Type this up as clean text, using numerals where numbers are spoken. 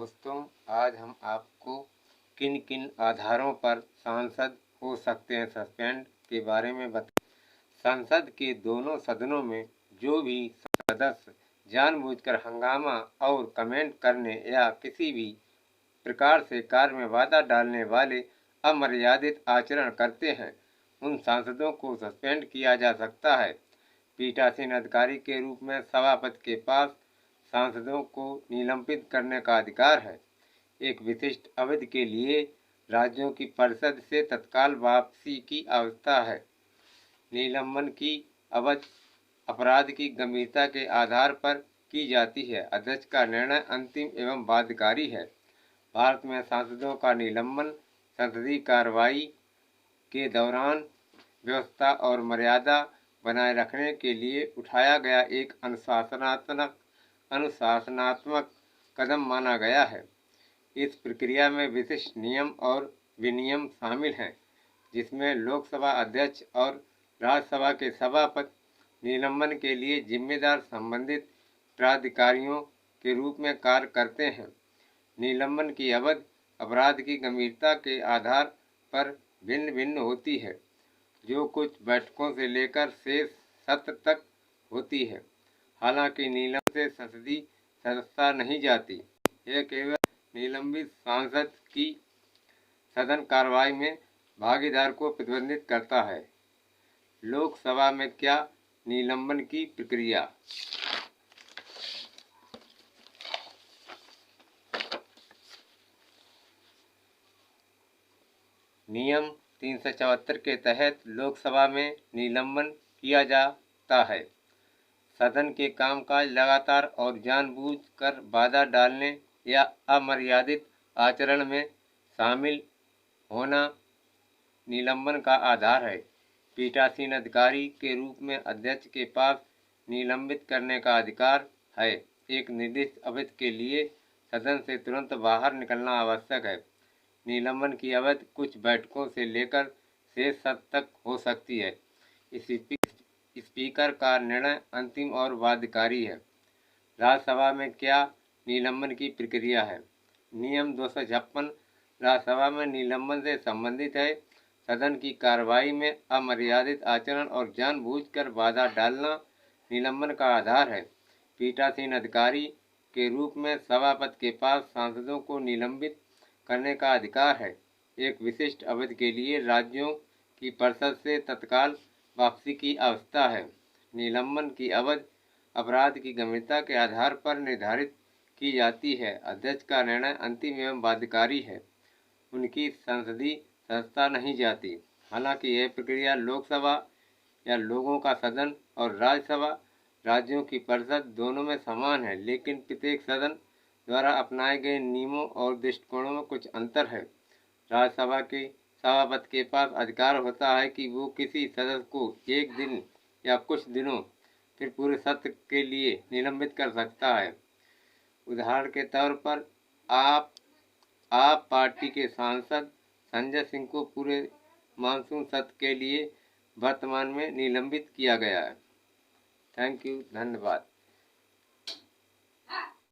दोस्तों, आज हम आपको किन किन आधारों पर सांसद हो सकते हैं सस्पेंड के बारे में बता। संसद के दोनों सदनों में जो भी सदस्य जानबूझकर हंगामा और कमेंट करने या किसी भी प्रकार से कार्य में बाधा डालने वाले अमर्यादित आचरण करते हैं, उन सांसदों को सस्पेंड किया जा सकता है। पीठासीन अधिकारी के रूप में सभापति के पास सांसदों को निलंबित करने का अधिकार है। एक विशिष्ट अवधि के लिए राज्यों की परिषद से तत्काल वापसी की अवस्था है। निलंबन की अवधि अपराध की गंभीरता के आधार पर की जाती है। अध्यक्ष का निर्णय अंतिम एवं बाध्यकारी है। भारत में सांसदों का निलंबन संसदीय कार्रवाई के दौरान व्यवस्था और मर्यादा बनाए रखने के लिए उठाया गया एक अनुशासनात्मक कदम माना गया है। इस प्रक्रिया में विशिष्ट नियम और विनियम शामिल हैं, जिसमें लोकसभा अध्यक्ष और राज्यसभा के सभापति निलंबन के लिए जिम्मेदार संबंधित प्राधिकारियों के रूप में कार्य करते हैं। निलंबन की अवधि अपराध की गंभीरता के आधार पर भिन्न भिन्न होती है, जो कुछ बैठकों से लेकर शेष सत्र तक होती है। हालांकि निलंबन से संसदीय सदस्यता नहीं जाती, यह केवल निलंबित सांसद की सदन कार्रवाई में भागीदार को प्रतिबंधित करता है। लोकसभा में क्या निलंबन की प्रक्रिया? नियम 374 के तहत लोकसभा में निलंबन किया जाता है। सदन के कामकाज लगातार और जानबूझकर बाधा डालने या अमर्यादित आचरण में शामिल होना निलंबन का आधार है। पीठासीन अधिकारी के रूप में अध्यक्ष के पास निलंबित करने का अधिकार है। एक निर्दिष्ट अवधि के लिए सदन से तुरंत बाहर निकलना आवश्यक है। निलंबन की अवधि कुछ बैठकों से लेकर शेष सत्र तक हो सकती है। स्पीकर का निर्णय अंतिम और बाध्यकारी है। राज्यसभा में क्या निलंबन की प्रक्रिया है? नियम 256 राज्यसभा में निलंबन से संबंधित है। सदन की कार्रवाई में अमर्यादित आचरण और जानबूझकर बाधा डालना निलंबन का आधार है। पीठासीन अधिकारी के रूप में सभापति के पास सांसदों को निलंबित करने का अधिकार है। एक विशिष्ट अवधि के लिए राज्यों की परिषद से तत्काल वापसी की अवस्था है। निलंबन की अवधि अपराध की गंभीरता के आधार पर निर्धारित की जाती है। अध्यक्ष का निर्णय अंतिम एवं बाध्यकारी है। उनकी संसदीय सदस्यता नहीं जाती। हालांकि यह प्रक्रिया लोकसभा या लोगों का सदन और राज्यसभा राज्यों की परिषद दोनों में समान है, लेकिन प्रत्येक सदन द्वारा अपनाए गए नियमों और दृष्टिकोणों में कुछ अंतर है। राज्यसभा के सभापति के पास अधिकार होता है कि वो किसी सदस्य को एक दिन या कुछ दिनों फिर पूरे सत्र के लिए निलंबित कर सकता है। उदाहरण के तौर पर आप पार्टी के सांसद संजय सिंह को पूरे मानसून सत्र के लिए वर्तमान में निलंबित किया गया है। थैंक यू, धन्यवाद।